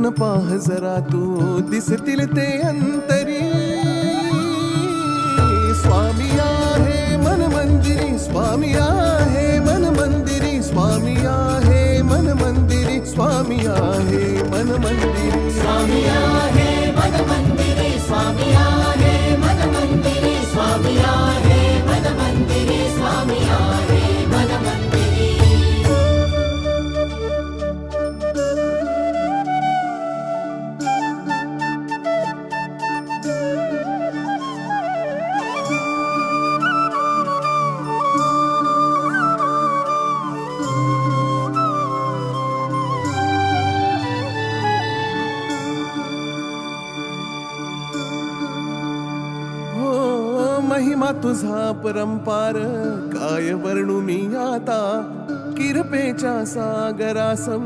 उठून पाह जरा तू, दिसतील ते अंतरी. स्वामी आहे मन मंदिरी, स्वामी आहे मन मंदिरी, स्वामी आहे मन मंदिरी, स्वामी आहे मन मंदिरी. स्वामी आहे मन मंदिरी, स्वामी आहे मन मंदिरी, स्वामी आहे मन मंदिरी, स्वामी आहे मन मंदिरी. महिमा तुझा परंपार, काय वर्णू मी आता. किरपेच्या सागरासम